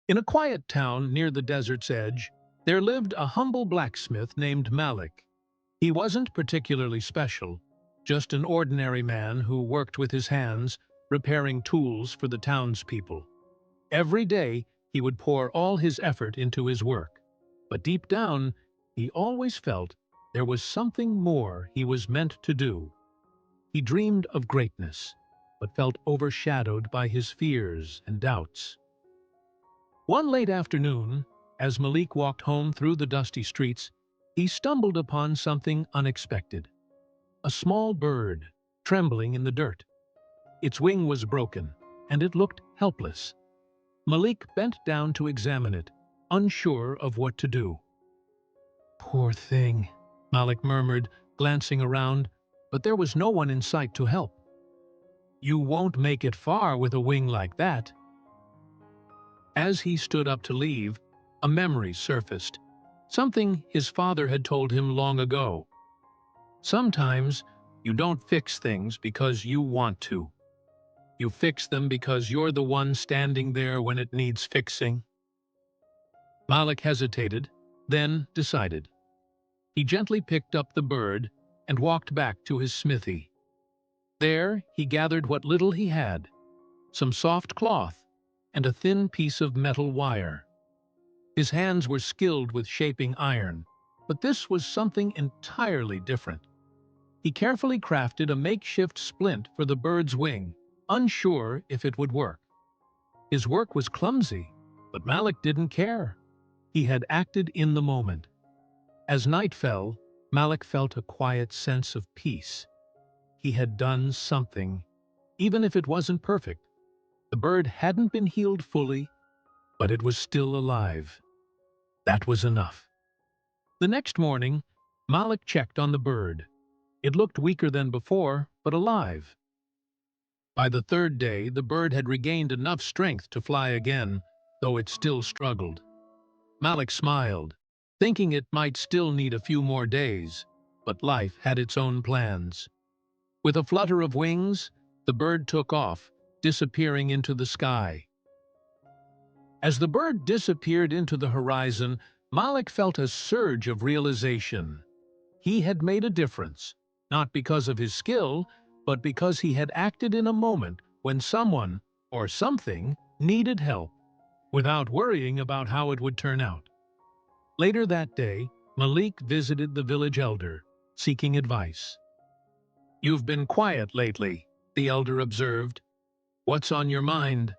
In a quiet town near the desert's edge, there lived a humble blacksmith named Malik. He wasn't particularly special, just an ordinary man who worked with his hands, repairing tools for the townspeople. Every day, he would pour all his effort into his work. But deep down, he always felt there was something more he was meant to do. He dreamed of greatness, but felt overshadowed by his fears and doubts. One late afternoon, as Malik walked home through the dusty streets, he stumbled upon something unexpected. A small bird, trembling in the dirt. Its wing was broken, and it looked helpless. Malik bent down to examine it, unsure of what to do. "Poor thing," Malik murmured, glancing around, but there was no one in sight to help. "You won't make it far with a wing like that." As he stood up to leave, a memory surfaced, something his father had told him long ago. Sometimes you don't fix things because you want to. You fix them because you're the one standing there when it needs fixing. Malik hesitated, then decided. He gently picked up the bird and walked back to his smithy. There he gathered what little he had, some soft cloth and a thin piece of metal wire. His hands were skilled with shaping iron, but this was something entirely different. He carefully crafted a makeshift splint for the bird's wing, unsure if it would work. His work was clumsy, but Malik didn't care. He had acted in the moment. As night fell, Malik felt a quiet sense of peace. He had done something, even if it wasn't perfect. The bird hadn't been healed fully, but it was still alive. That was enough. The next morning, Malik checked on the bird. It looked weaker than before, but alive. By the third day, the bird had regained enough strength to fly again, though it still struggled. Malik smiled, thinking it might still need a few more days, but life had its own plans. With a flutter of wings, the bird took off, disappearing into the sky. As the bird disappeared into the horizon, Malik felt a surge of realization. He had made a difference, not because of his skill, but because he had acted in a moment when someone, or something, needed help, without worrying about how it would turn out. Later that day, Malik visited the village elder, seeking advice. "You've been quiet lately," the elder observed. "What's on your mind?"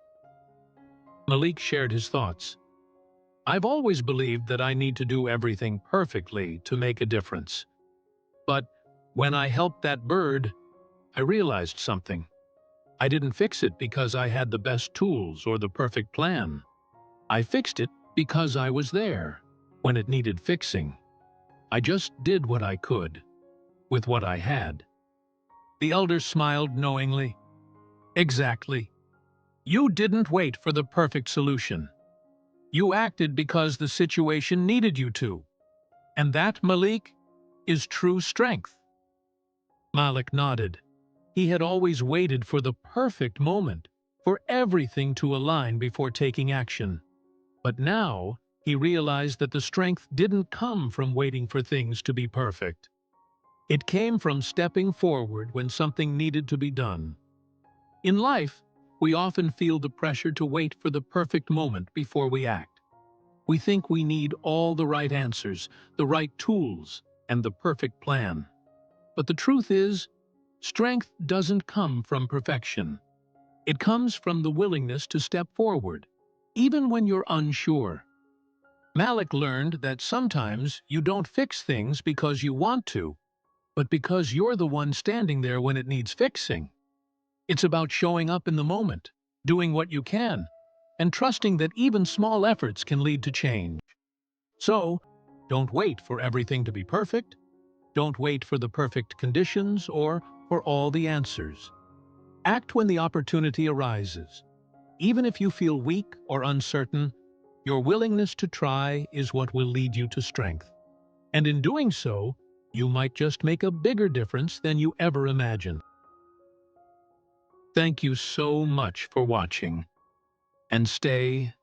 Malik shared his thoughts. "I've always believed that I need to do everything perfectly to make a difference. But when I helped that bird, I realized something. I didn't fix it because I had the best tools or the perfect plan. I fixed it because I was there when it needed fixing. I just did what I could with what I had." The elder smiled knowingly. "Exactly. You didn't wait for the perfect solution. You acted because the situation needed you to. And that, Malik, is true strength." Malik nodded. He had always waited for the perfect moment, for everything to align before taking action. But now, he realized that the strength didn't come from waiting for things to be perfect. It came from stepping forward when something needed to be done. In life, we often feel the pressure to wait for the perfect moment before we act. We think we need all the right answers, the right tools, and the perfect plan. But the truth is, strength doesn't come from perfection. It comes from the willingness to step forward, even when you're unsure. Malik learned that sometimes you don't fix things because you want to, but because you're the one standing there when it needs fixing. It's about showing up in the moment, doing what you can, and trusting that even small efforts can lead to change. So, don't wait for everything to be perfect. Don't wait for the perfect conditions or for all the answers. Act when the opportunity arises. Even if you feel weak or uncertain, your willingness to try is what will lead you to strength. And in doing so, you might just make a bigger difference than you ever imagined. Thank you so much for watching, and stay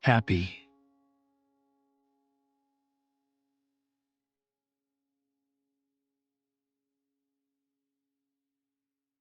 happy.